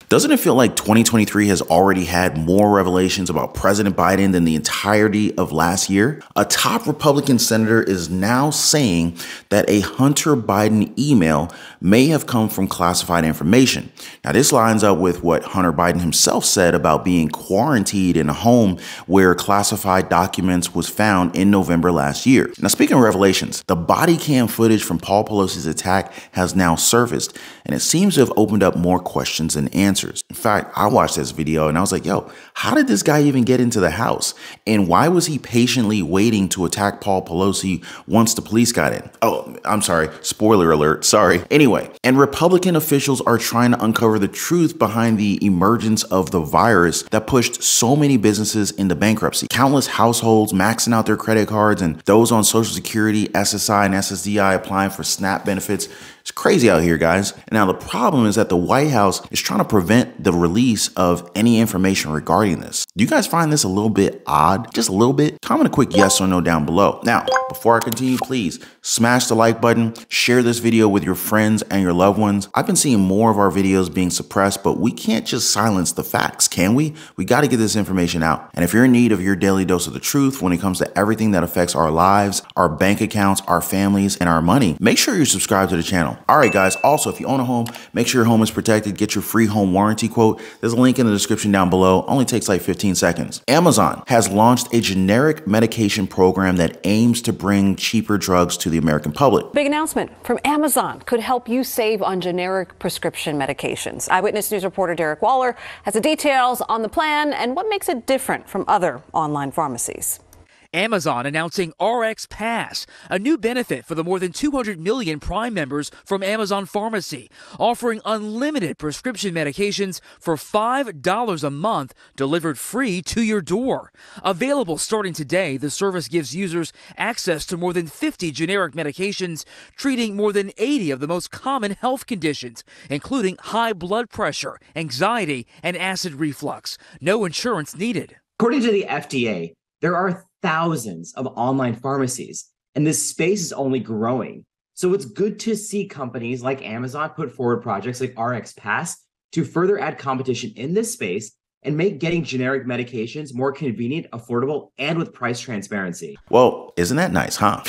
Doesn't it feel like 2023 has already had more revelations about President Biden than the entirety of last year? A top Republican senator is now saying that a Hunter Biden email may have come from classified information. Now, this lines up with what Hunter Biden himself said about being quarantined in a home where classified documents was found in November last year. Now, speaking of revelations, the body cam footage from Paul Pelosi's attack has now surfaced, and it seems to have opened up more questions than answers. In fact, I watched this video and I was like, yo, how did this guy even get into the house? And why was he patiently waiting to attack Paul Pelosi once the police got in? Oh, I'm sorry. Spoiler alert. Sorry. Anyway, and Republican officials are trying to uncover the truth behind the emergence of the virus that pushed so many businesses into bankruptcy. Countless households maxing out their credit cards and those on Social Security, SSI, and SSDI applying for SNAP benefits. It's crazy out here, guys. And now the problem is that the White House is trying to prevent the release of any information regarding this. Do you guys find this a little bit odd? Just a little bit? Comment a quick yes or no down below. Now, before I continue, please smash the like button, share this video with your friends and your loved ones. I've been seeing more of our videos being suppressed, but we can't just silence the facts, can we? We got to get this information out. And if you're in need of your daily dose of the truth when it comes to everything that affects our lives, our bank accounts, our families, and our money, make sure you subscribe to the channel. All right, guys. Also, if you own a home, make sure your home is protected. Get your free home warranty quote. There's a link in the description down below. Only takes like 15 seconds. Amazon has launched a generic medication program that aims to bring cheaper drugs to the American public. Big announcement from Amazon could help you save on generic prescription medications. Eyewitness News reporter Derek Waller has the details on the plan and what makes it different from other online pharmacies. Amazon announcing RX Pass, a new benefit for the more than 200 million Prime members from Amazon Pharmacy, offering unlimited prescription medications for $5 a month delivered free to your door. Available starting today, the service gives users access to more than 50 generic medications, treating more than 80 of the most common health conditions, including high blood pressure, anxiety, and acid reflux. No insurance needed. According to the FDA, there are thousands of online pharmacies, and this space is only growing. So it's good to see companies like Amazon put forward projects like RX Pass to further add competition in this space and make getting generic medications more convenient, affordable, and with price transparency. Well, isn't that nice, huh?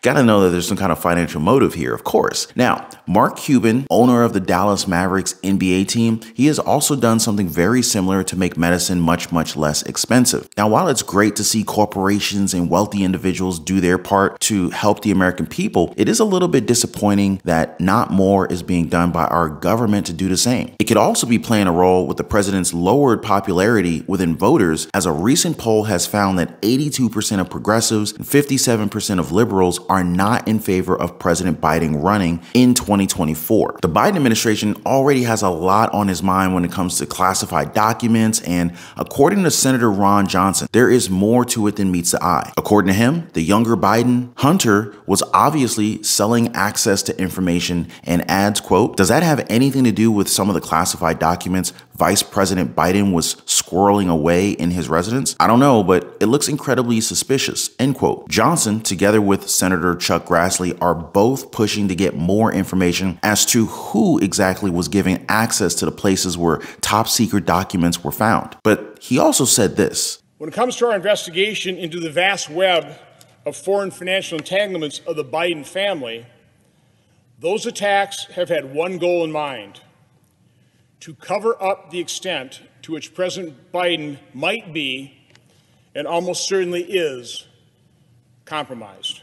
Gotta know that there's some kind of financial motive here, of course. Now, Mark Cuban, owner of the Dallas Mavericks NBA team, he has also done something very similar to make medicine much, much less expensive. Now, while it's great to see corporations and wealthy individuals do their part to help the American people, it is a little bit disappointing that not more is being done by our government to do the same. It could also be playing a role with the president's lowered popularity within voters, as a recent poll has found that 82% of progressives and 57% of liberals are not in favor of President Biden running in 2024. The Biden administration already has a lot on his mind when it comes to classified documents, and according to Senator Ron Johnson, there is more to it than meets the eye. According to him, the younger Biden, Hunter, was obviously selling access to information and adds, quote, "Does that have anything to do with some of the classified documents Vice President Biden was squirreling away in his residence? I don't know, but it looks incredibly suspicious," end quote. Johnson, together with Senator Chuck Grassley, are both pushing to get more information as to who exactly was giving access to the places where top secret documents were found. But he also said this. When it comes to our investigation into the vast web of foreign financial entanglements of the Biden family, those attacks have had one goal in mind: to cover up the extent to which President Biden might be, and almost certainly is, compromised.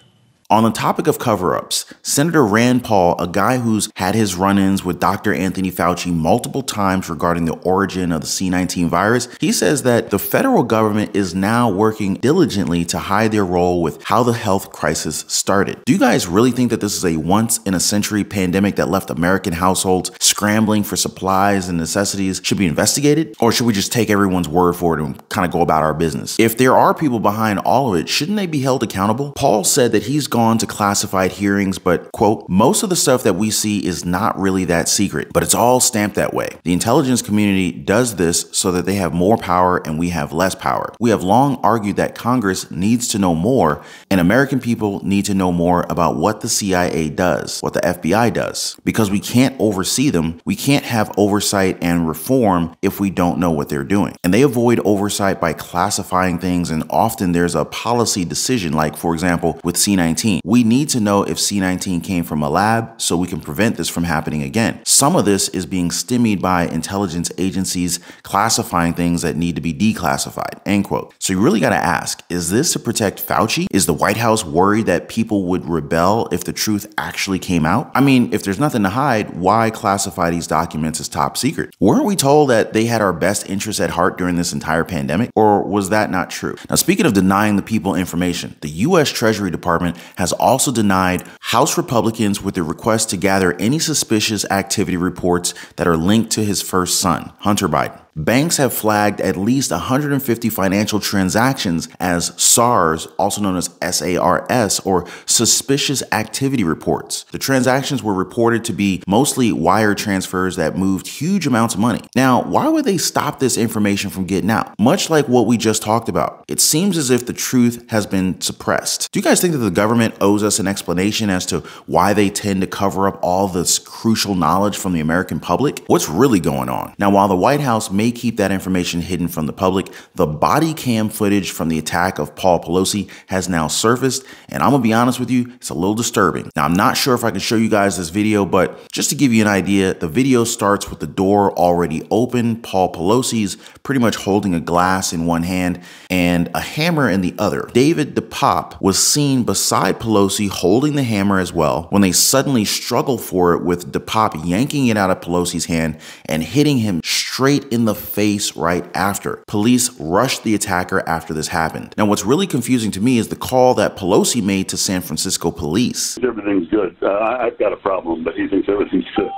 On the topic of cover-ups, Senator Rand Paul, a guy who's had his run-ins with Dr. Anthony Fauci multiple times regarding the origin of the C-19 virus, he says that the federal government is now working diligently to hide their role with how the health crisis started. Do you guys really think that this is a once-in-a-century pandemic that left American households scrambling for supplies and necessities should be investigated? Or should we just take everyone's word for it and kind of go about our business? If there are people behind all of it, shouldn't they be held accountable? Paul said that he's gone to classified hearings, but but, quote, most of the stuff that we see is not really that secret, but it's all stamped that way. The intelligence community does this so that they have more power and we have less power. We have long argued that Congress needs to know more and American people need to know more about what the CIA does, what the FBI does, because we can't oversee them. We can't have oversight and reform if we don't know what they're doing. And they avoid oversight by classifying things, and often there's a policy decision, like, for example, with C-19. We need to know if C-19 came from a lab so we can prevent this from happening again. Some of this is being stymied by intelligence agencies classifying things that need to be declassified, end quote. So you really got to ask, is this to protect Fauci? Is the White House worried that people would rebel if the truth actually came out? I mean, if there's nothing to hide, why classify these documents as top secret? Weren't we told that they had our best interests at heart during this entire pandemic? Or was that not true? Now, speaking of denying the people information, the U.S. Treasury Department has also denied House Republicans with their request to gather any suspicious activity reports that are linked to his first son, Hunter Biden. Banks have flagged at least 150 financial transactions as SARS, also known as SARS, or suspicious activity reports. The transactions were reported to be mostly wire transfers that moved huge amounts of money. Now, why would they stop this information from getting out? Much like what we just talked about, it seems as if the truth has been suppressed. Do you guys think that the government owes us an explanation as to why they tend to cover up all this crucial knowledge from the American public? What's really going on? Now, while the White House may keep that information hidden from the public, the body cam footage from the attack of Paul Pelosi has now surfaced, and I'm gonna be honest with you, it's a little disturbing. Now, I'm not sure if I can show you guys this video, but just to give you an idea, the video starts with the door already open, Paul Pelosi's pretty much holding a glass in one hand and a hammer in the other. David DePop was seen beside Pelosi holding the hammer as well when they suddenly struggle for it, with DePop yanking it out of Pelosi's hand and hitting him straight in the face right after. Police rushed the attacker after this happened. Now, what's really confusing to me is the call that Pelosi made to San Francisco police. Everything's good. I've got a problem, but he thinks everything's good.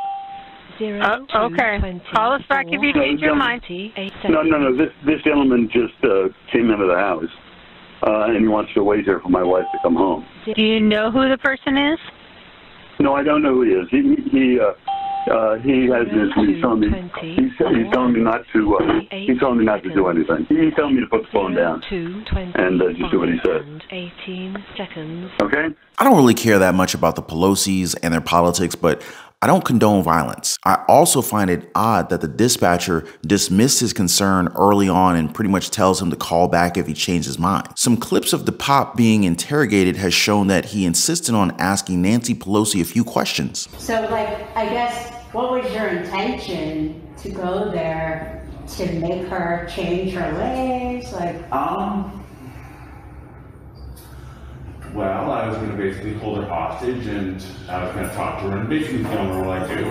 Okay. Call us back if you change your mind. No. This gentleman just came into the house, and he wants to wait here for my wife to come home. Do you know who the person is? No, I don't know who he is. He has this. He's telling me not to. He's telling me not to do anything. He's telling me to put the phone down and just do what he says. 18 seconds. Okay. I don't really care that much about the Pelosi's and their politics, but I don't condone violence. I also find it odd that the dispatcher dismissed his concern early on and pretty much tells him to call back if he changed his mind. Some clips of DePop being interrogated has shown that he insisted on asking Nancy Pelosi a few questions. So, I guess, what was your intention to go there to make her change her ways? Well, I was going to basically hold her hostage, and I was going to talk to her and basically film her what I do.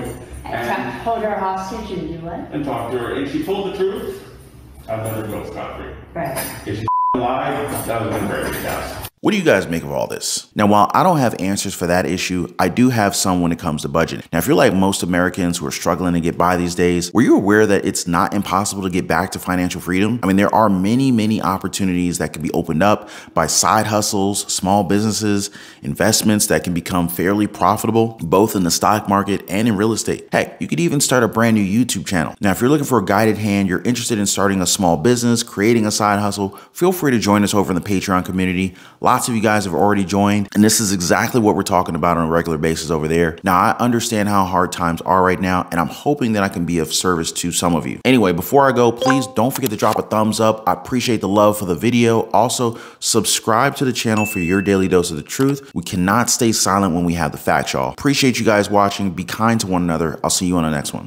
And hold her hostage and do what? And talk to her, and she told the truth. I'd let her go scot-free. Right. If she lied, that was going to break me down. What do you guys make of all this? Now, while I don't have answers for that issue, I do have some when it comes to budget. Now, if you're like most Americans who are struggling to get by these days, were you aware that it's not impossible to get back to financial freedom? I mean, there are many opportunities that can be opened up by side hustles, small businesses, investments that can become fairly profitable, both in the stock market and in real estate. Heck, you could even start a brand new YouTube channel. Now, if you're looking for a guided hand, you're interested in starting a small business, creating a side hustle, feel free to join us over in the Patreon community. Lots of you guys have already joined, and this is exactly what we're talking about on a regular basis over there. Now, I understand how hard times are right now, and I'm hoping that I can be of service to some of you. Anyway, before I go, please don't forget to drop a thumbs up. I appreciate the love for the video. Also, subscribe to the channel for your daily dose of the truth. We cannot stay silent when we have the facts, y'all. Appreciate you guys watching. Be kind to one another. I'll see you on the next one.